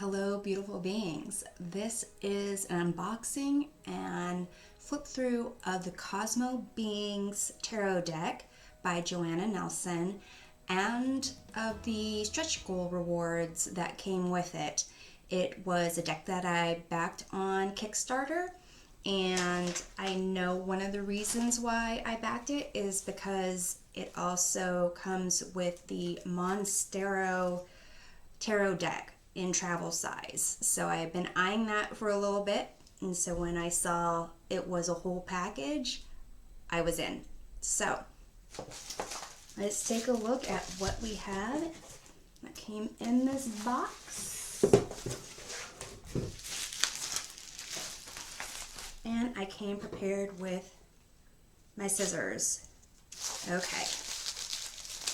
Hello, beautiful beings. This is an unboxing and flip through of the Cosmobeings Tarot Deck by Joanna Nelson and of the stretch goal rewards that came with it. It was a deck that I backed on Kickstarter, and I know one of the reasons why I backed it is because it also comes with the Monstarot Tarot Deck in travel size. So I've been eyeing that for a little bit, and so when I saw it was a whole package, I was in. So let's take a look at what we had that came in this box. And I came prepared with my scissors. Okay.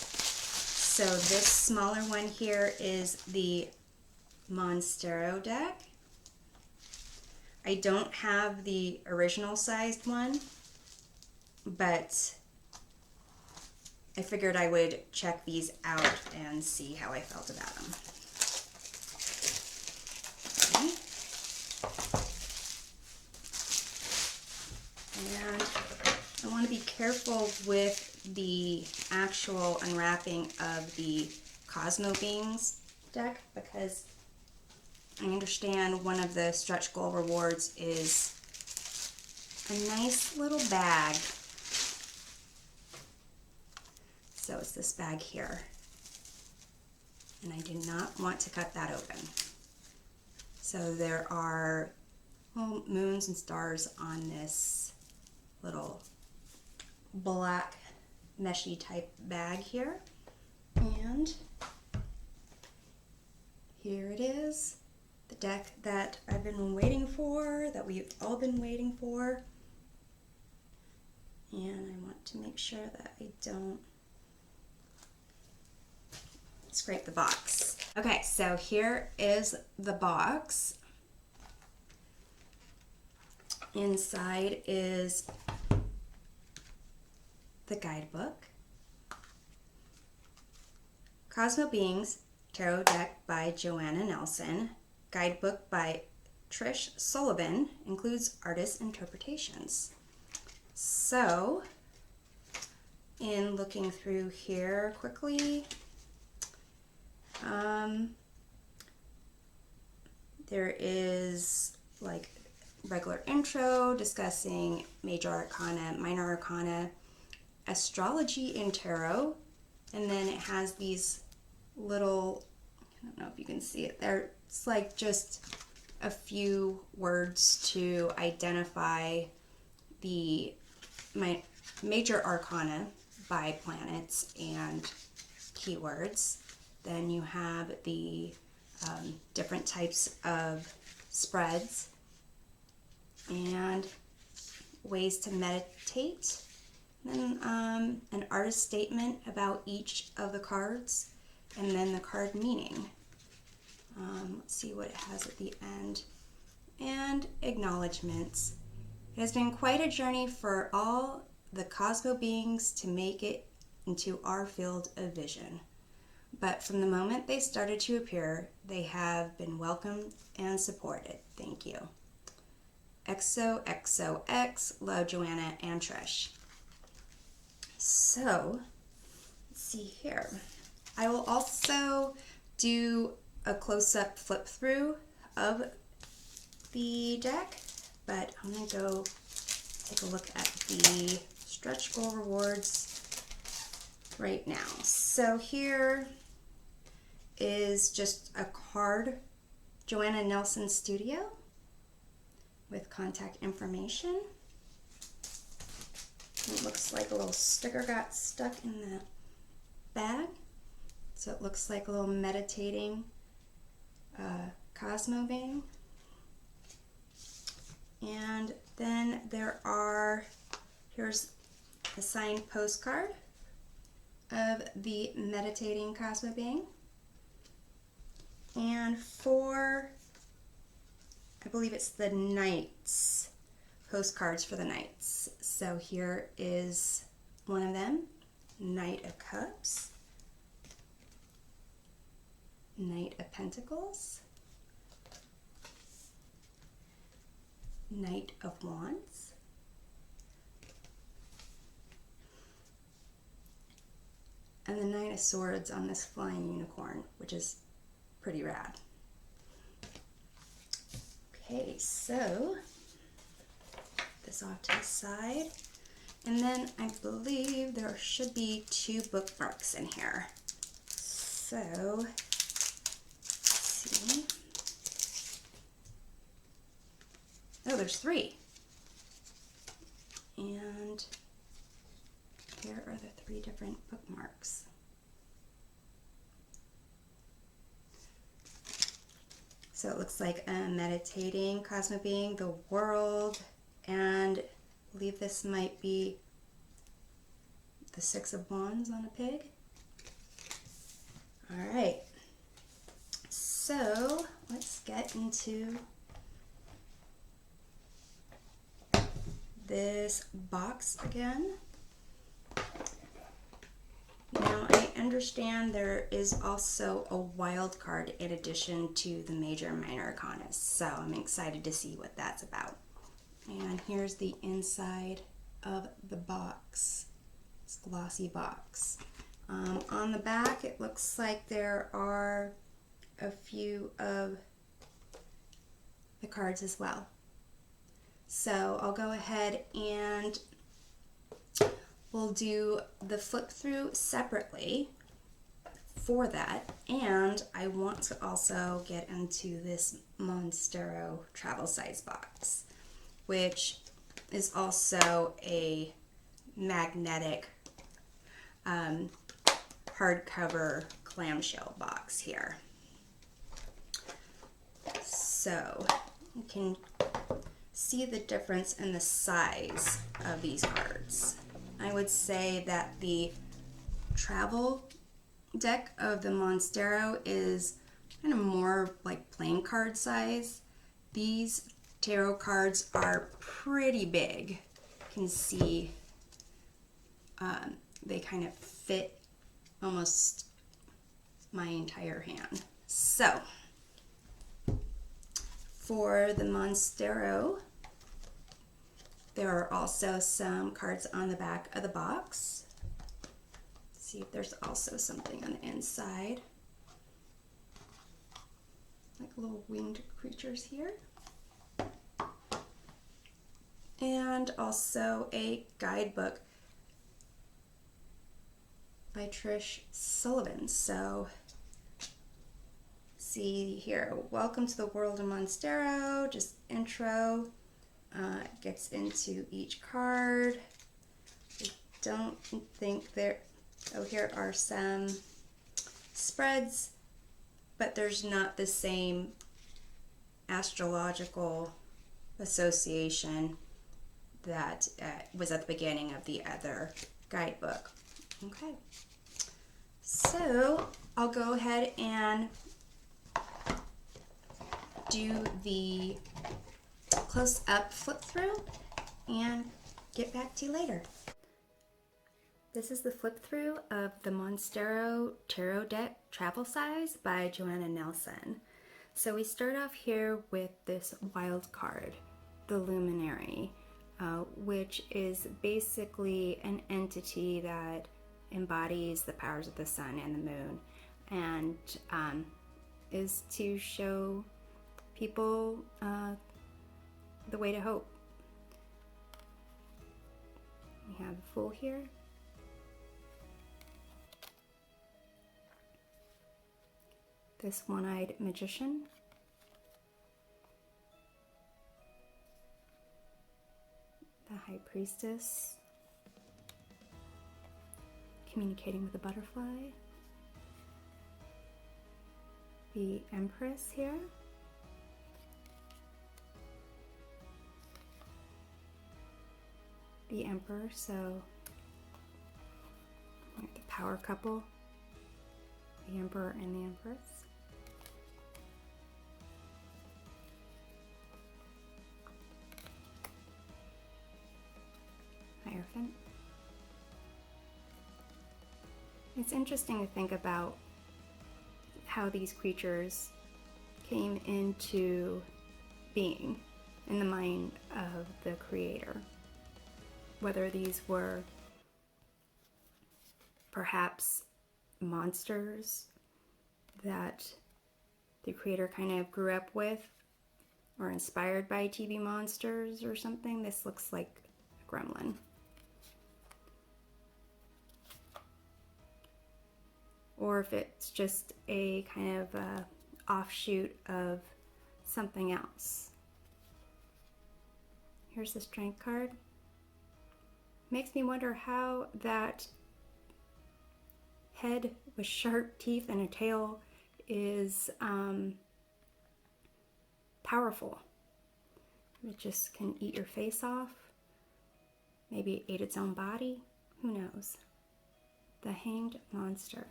So this smaller one here is the Monstarot deck. I don't have the original sized one, but I figured I would check these out and see how I felt about them. Okay. And I want to be careful with the actual unwrapping of the Cosmobeings deck because I understand one of the stretch goal rewards is a nice little bag. So it's this bag here. And I do not want to cut that open. So there are moons and stars on this little black meshy type bag here. And here it is. The deck that I've been waiting for, that we've all been waiting for. And I want to make sure that I don't scrape the box. Okay, so here is the box. Inside is the guidebook. Cosmobeings Tarot Deck by Joanna Nelson. Guidebook by Trish Sullivan includes artist interpretations. So, in looking through here quickly, there is like regular intro discussing major arcana, minor arcana, astrology in tarot, and then it has these little, I don't know if you can see it there, it's like just a few words to identify the major arcana by planets and keywords. Then you have the different types of spreads and ways to meditate. Then an artist statement about each of the cards, and then the card meaning. Let's see what it has at the end. And acknowledgements. It has been quite a journey for all the Cosmo beings to make it into our field of vision. But from the moment they started to appear, they have been welcomed and supported. Thank you. XOXOX, love Joanna and Trish. So, let's see here. I will also do a close-up flip through of the deck, but I'm going to go take a look at the stretch goal rewards right now. So here is just a card, Joanna Nelson Studio, with contact information. It looks like a little sticker got stuck in the bag. So it looks like a little meditating Cosmo being. And then here's a signed postcard of the meditating Cosmo being. And for, I believe it's the Knights, postcards for the Knights. So here is one of them, Knight of Cups, Knight of Pentacles, Knight of Wands. And the Knight of Swords on this flying unicorn, which is pretty rad. Okay, so this off to the side. And then I believe there should be 2 bookmarks in here. So, let's see. Oh, there's 3. And here are the 3 different bookmarks. So it looks like a meditating Cosmo being, the world, and I believe this might be the 6 of Wands on a pig. All right, so let's get into this box again. Now I understand there is also a wild card in addition to the major and minor arcana, so I'm excited to see what that's about. And here's the inside of the box, this glossy box. On the back it looks like there are a few of the cards as well. So I'll go ahead and we'll do the flip through separately for that. And I want to also get into this Monstarot travel size box, which is also a magnetic hardcover clamshell box here. So you can see the difference in the size of these cards. I would say that the travel deck of the Monstarot is kind of more like playing card size. These tarot cards are pretty big. You can see they kind of fit almost my entire hand. So for the Monstarot, there are also some cards on the back of the box. Let's see if there's also something on the inside, like little winged creatures here. And also a guidebook by Trish Sullivan. So see here, welcome to the world of Monstarot, just intro. Gets into each card. I don't think there, oh, here are some spreads, but there's not the same astrological association that was at the beginning of the other guidebook. Okay, so I'll go ahead and do the close-up flip through and get back to you later. This is the flip through of the Monstarot Tarot Deck Travel Size by Joanna Nelson. So we start off here with this wild card, the Luminary, which is basically an entity that embodies the powers of the sun and the moon, and is to show people the way to hope. We have the Fool here. This one-eyed magician. The High Priestess. Communicating with the butterfly. The Empress here. The Emperor, so the power couple, the Emperor and the Empress. Hierophant. It's interesting to think about how these creatures came into being in the mind of the creator. Whether these were perhaps monsters that the creator kind of grew up with or inspired by TV monsters or something. This looks like a gremlin. Or if it's just a kind of offshoot of something else. Here's the Strength card. Makes me wonder how that head with sharp teeth and a tail is powerful. It just can eat your face off. Maybe it ate its own body. Who knows? The Hanged Monster.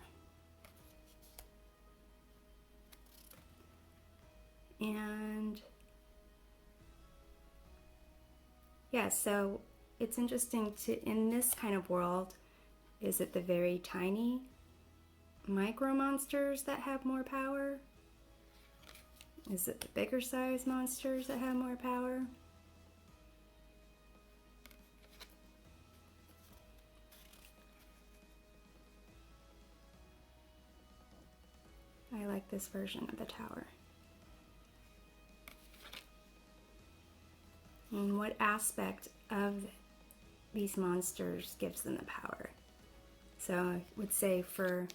And yeah, so it's interesting to, in this kind of world, is it the very tiny micro monsters that have more power? Is it the bigger size monsters that have more power? I like this version of the tower. And what aspect of these monsters gives them the power? So I would say for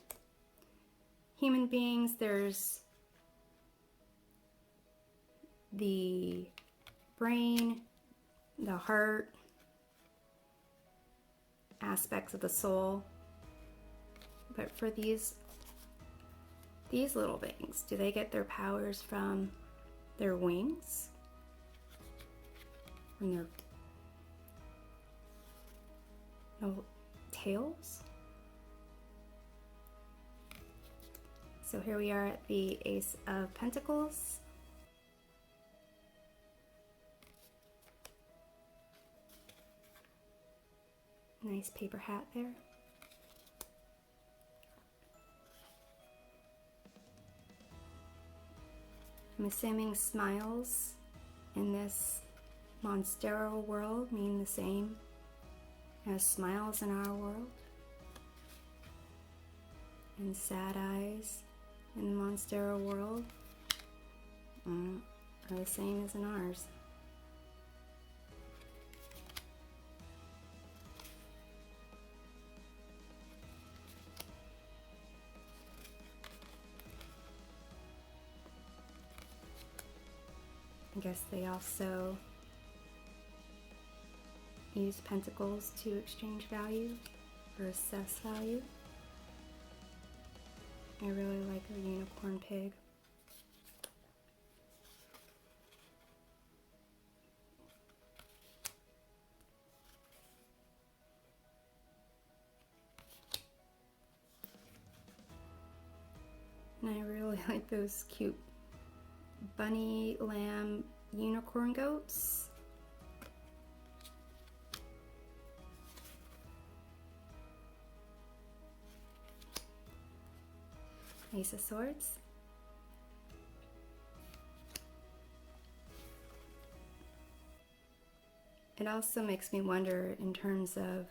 human beings, there's the brain, the heart, aspects of the soul. But for these little things, do they get their powers from their wings? From their tails? So here we are at the Ace of Pentacles. Nice paper hat there. I'm assuming smiles in this Monstarot world mean the same as smiles in our world. And sad eyes in the Monstarot world are the same as in ours. I guess they also use pentacles to exchange value or assess value. I really like a unicorn pig. And I really like those cute bunny, lamb, unicorn goats. Ace of Swords. It also makes me wonder in terms of,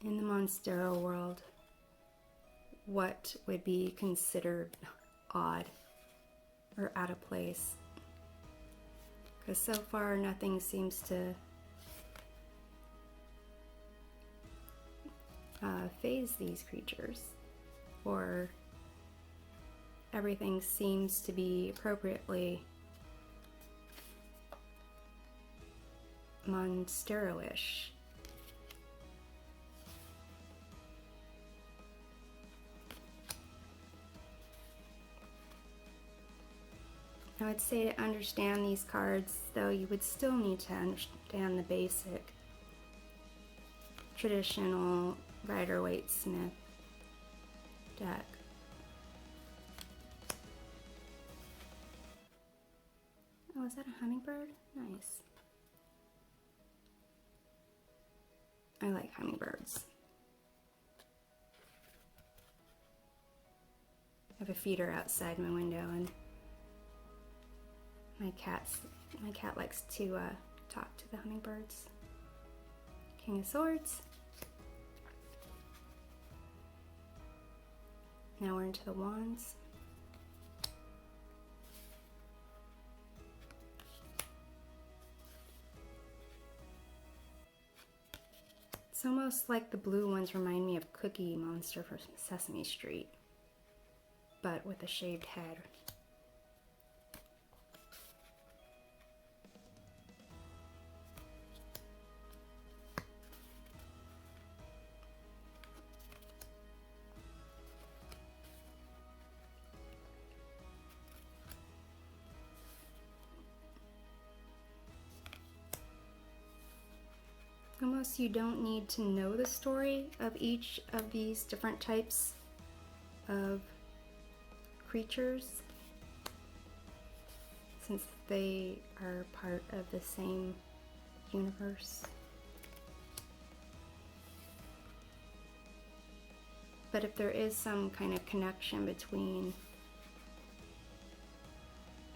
in the Monstarot world, what would be considered odd or out of place. Because so far nothing seems to faze these creatures, or everything seems to be appropriately Monstarot-ish. I would say to understand these cards, though, you would still need to understand the basic traditional Rider-Waite-Smith deck. Oh, is that a hummingbird? Nice. I like hummingbirds. I have a feeder outside my window, and My cat likes to talk to the hummingbirds. King of Swords. Now we're into the Wands. It's almost like the blue ones remind me of Cookie Monster from Sesame Street, but with a shaved head. Almost you don't need to know the story of each of these different types of creatures, since they are part of the same universe. But if there is some kind of connection between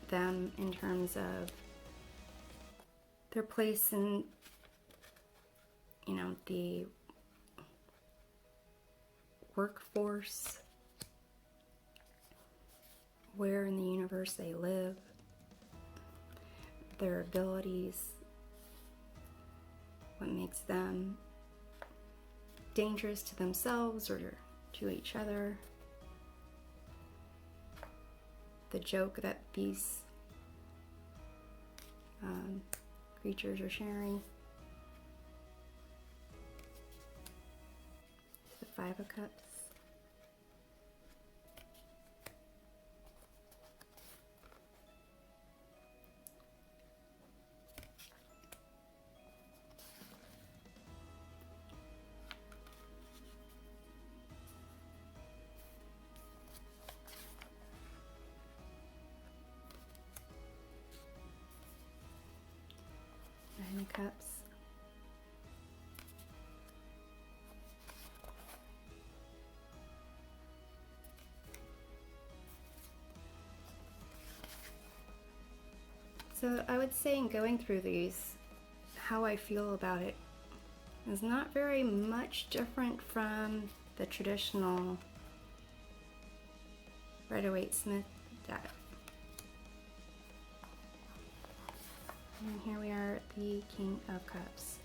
them in terms of their place in, you know, the workforce, where in the universe they live, their abilities, what makes them dangerous to themselves or to each other, the joke that these creatures are sharing. The Five of Cups. Nine of Cups. So I would say in going through these, how I feel about it is not very much different from the traditional Rider-Waite-Smith deck. And here we are at the King of Cups.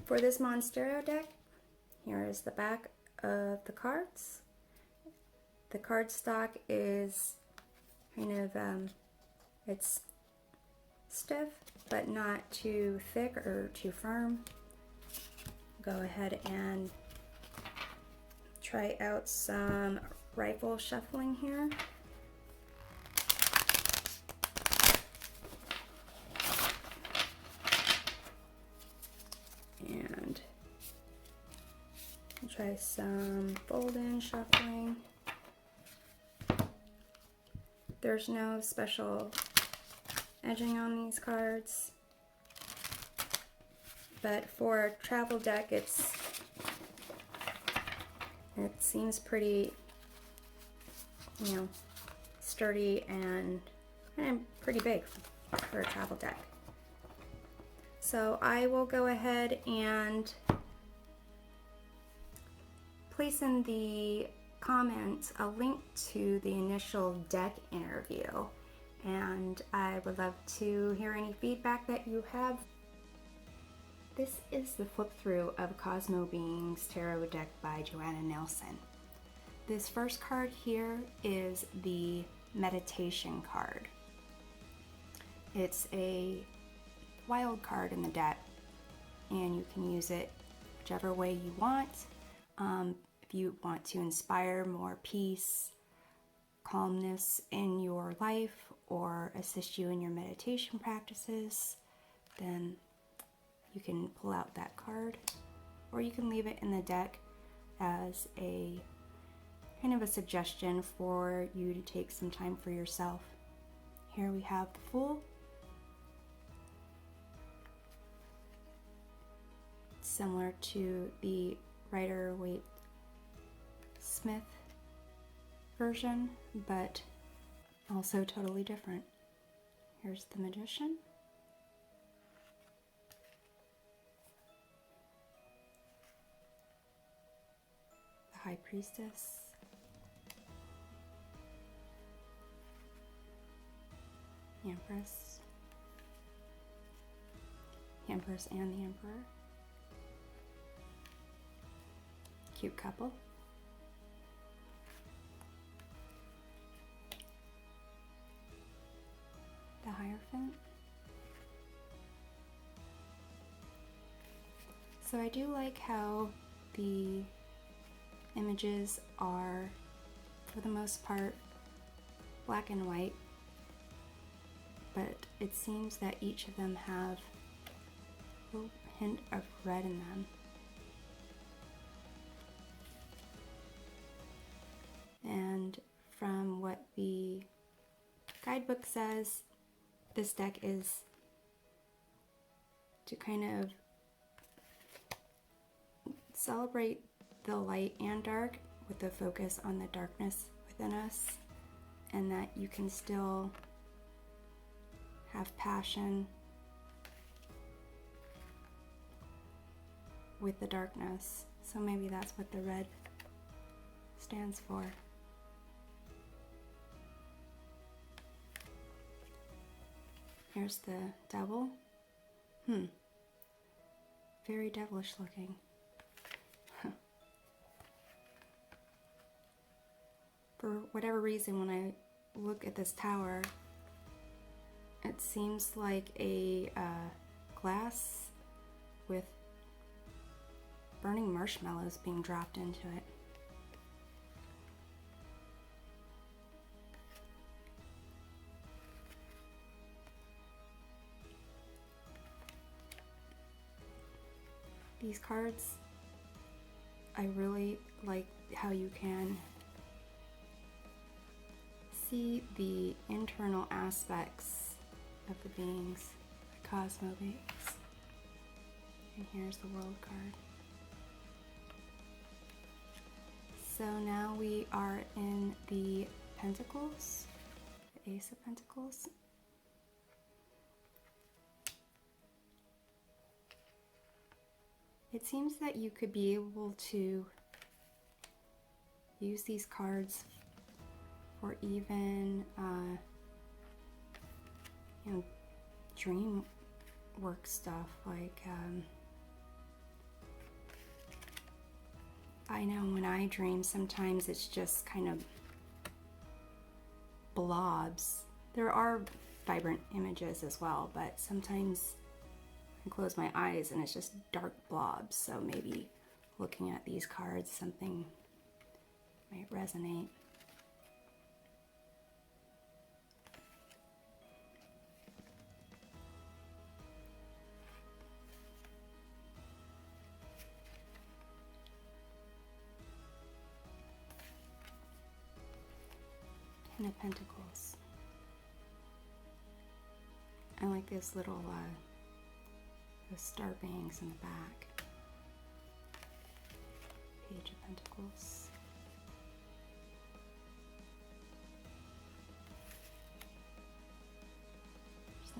For this Monstarot deck, here is the back of the cards. The cardstock is kind of, it's stiff, but not too thick or too firm. Go ahead and try out some rifle shuffling here. And try some fold-in shuffling. There's no special edging on these cards, but for a travel deck, it seems pretty, you know, sturdy and pretty big for a travel deck. So I will go ahead and place in the comments a link to the initial deck interview, and I would love to hear any feedback that you have. This is the flip through of Cosmobeings Tarot Deck by Joanna Nelson. This first card here is the meditation card. It's a wild card in the deck, and you can use it whichever way you want. If you want to inspire more peace, calmness in your life, or assist you in your meditation practices, then you can pull out that card, or you can leave it in the deck as a kind of a suggestion for you to take some time for yourself. Here we have the Fool. Similar to the Rider-Waite-Smith version, but also totally different. Here's the Magician. The High Priestess. The Empress. The Empress and the Emperor. Cute couple. The Hierophant. So I do like how the images are, for the most part, black and white, but it seems that each of them have a little hint of red in them. And from what the guidebook says, this deck is to kind of celebrate the light and dark with the focus on the darkness within us, and that you can still have passion with the darkness. So maybe that's what the red stands for. Here's the devil. Very devilish looking. For whatever reason, when I look at this tower, it seems like a glass with burning marshmallows being dropped into it. These cards, I really like how you can see the internal aspects of the beings, the Cosmobeings. And here's the World card. So now we are in the Pentacles, the Ace of Pentacles. It seems that you could be able to use these cards for even, dream work stuff. Like, I know when I dream, sometimes it's just kind of blobs. There are vibrant images as well, but sometimes I close my eyes and it's just dark blobs. So maybe looking at these cards, something might resonate. Ten of Pentacles. I like this little the star bangs in the back. Page of Pentacles. There's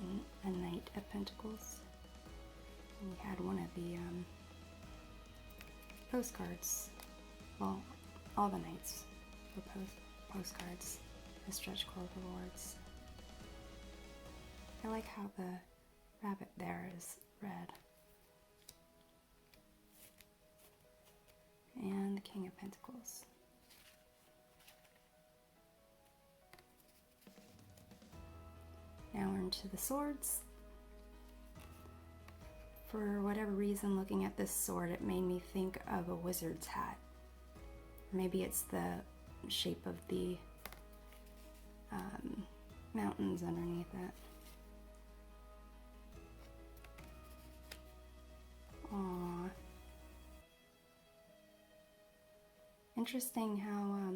a Knight of Pentacles. And we had one of the postcards. Well, all the Knights were postcards. The stretch goal rewards. I like how the rabbit there is red. And the King of Pentacles. Now we're into the swords. For whatever reason, looking at this sword, it made me think of a wizard's hat. Maybe it's the shape of the mountains underneath it. Aww. Interesting how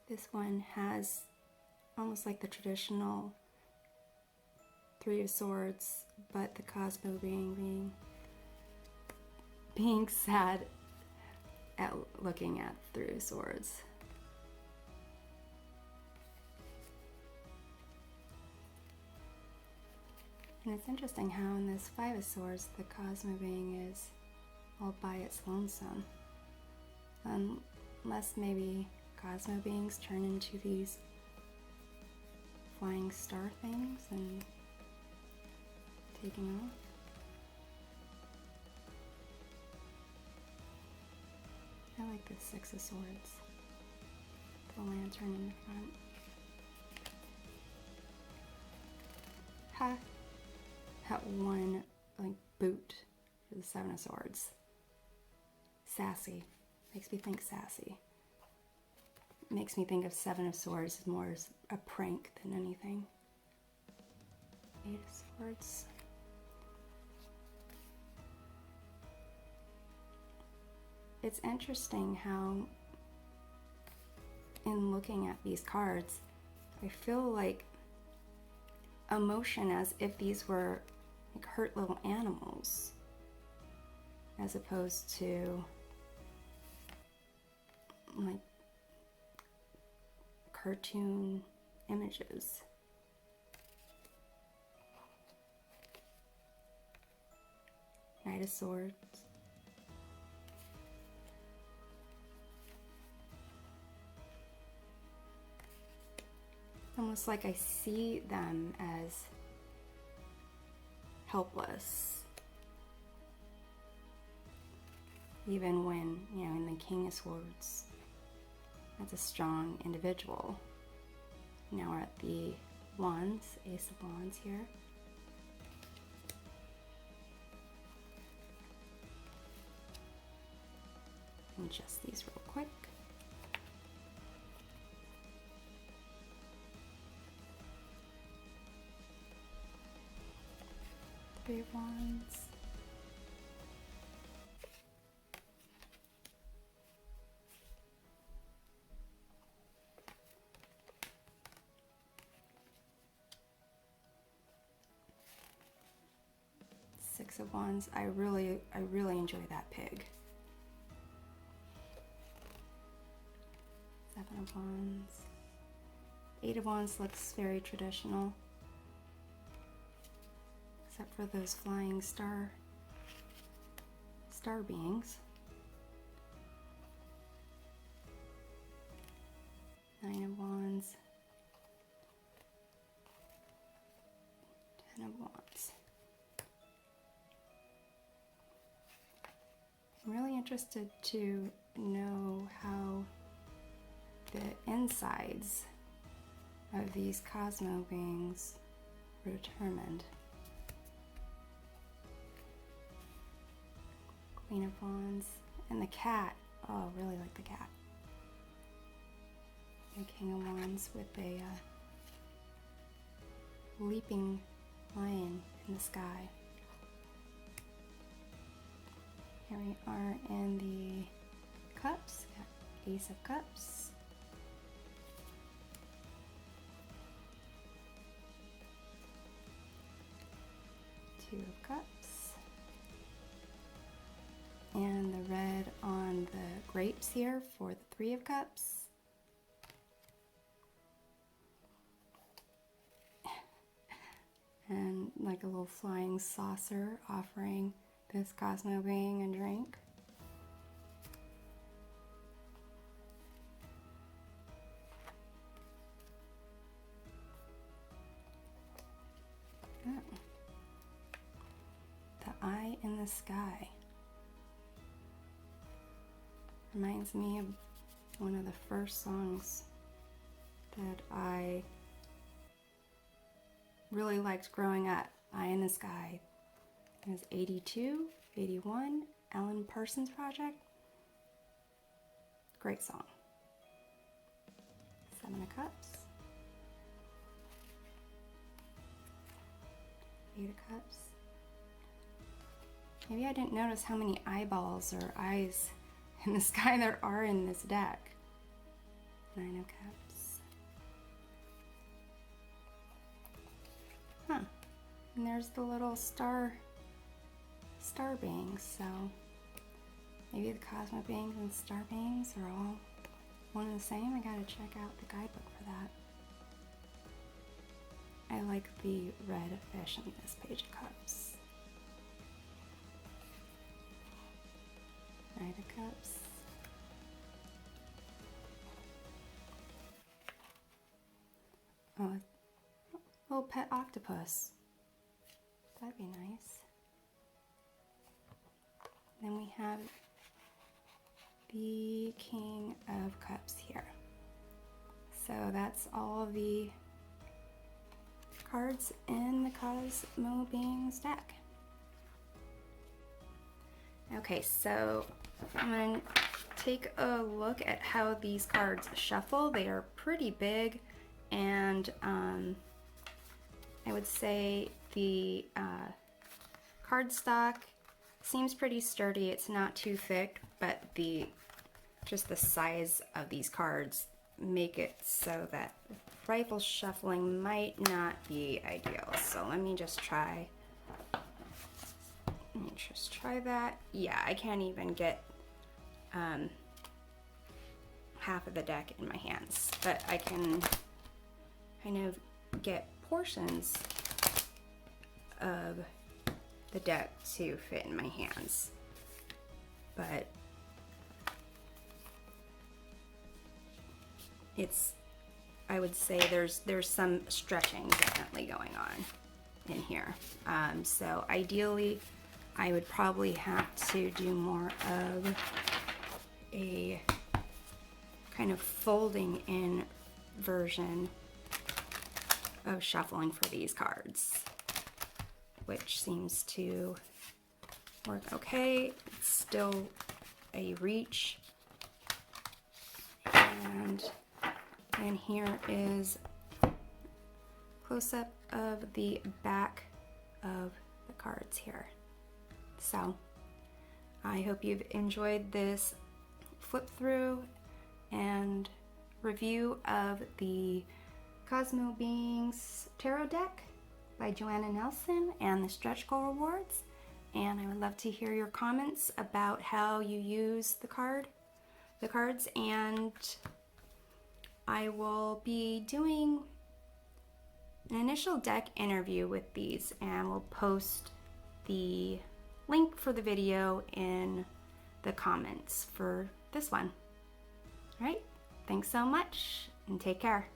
this one has almost like the traditional Three of Swords, but the Cosmo being sad at looking at Three of Swords. And it's interesting how in this Five of Swords, the Cosmobeing is all by its lonesome. Unless maybe Cosmobeings turn into these flying star things and taking off. I like the Six of Swords. The lantern in the front. Ha! That one, like, boot for the Seven of Swords. Sassy. Makes me think sassy. Makes me think of Seven of Swords more as a prank than anything. Eight of Swords. It's interesting how, in looking at these cards, I feel like emotion as if these were like hurt little animals, as opposed to like cartoon images. Knight of Swords. Almost like I see them as helpless. Even when, you know, in the King of Swords, that's a strong individual. Now we're at the Wands, Ace of Wands here. Adjust these real quick. Three of Wands. Six of Wands. I really enjoy that pig. Seven of Wands. Eight of Wands looks very traditional, except for those flying star beings. Nine of Wands. Ten of Wands. I'm really interested to know how the insides of these Cosmobeings were determined. Queen of Wands. And the cat. Oh, I really like the cat. The King of Wands with a leaping lion in the sky. Here we are in the Cups. Got Ace of Cups. Two of Cups. And the red on the grapes here for the Three of Cups. And like a little flying saucer offering this Cosmobeing a drink. Oh. The Eye in the Sky. Reminds me of one of the first songs that I really liked growing up. Eye in the Sky. It was 82, 81, Alan Parsons Project. Great song. Seven of Cups. Eight of Cups. Maybe I didn't notice how many eyeballs or eyes in the sky there are in this deck. Nine of Cups. Huh. And there's the little star beings, so maybe the Cosmobeings and star beings are all one and the same. I gotta check out the guidebook for that. I like the red fish on this page of cups. Knight of Cups. Oh, a little pet octopus. That'd be nice. Then we have the King of Cups here. So that's all the cards in the Cosmobeings deck. Okay, so I'm going to take a look at how these cards shuffle. They are pretty big, and I would say the cardstock seems pretty sturdy. It's not too thick, but just the size of these cards make it so that rifle shuffling might not be ideal. So let me just try that. Yeah, I can't even get half of the deck in my hands, but I can kind of get portions of the deck to fit in my hands. But I would say there's some stretching definitely going on in here. So ideally, I would probably have to do more of a kind of folding in version of shuffling for these cards, which seems to work okay. It's still a reach. And here is close-up of the back of the cards here. So I hope you've enjoyed this flip through and review of the Cosmobeings Tarot Deck by Joanna Nelson and the Stretch Goal Rewards. And I would love to hear your comments about how you use the cards, and I will be doing an initial deck interview with these, and we'll post the link for the video in the comments for this one. All right, thanks so much and take care.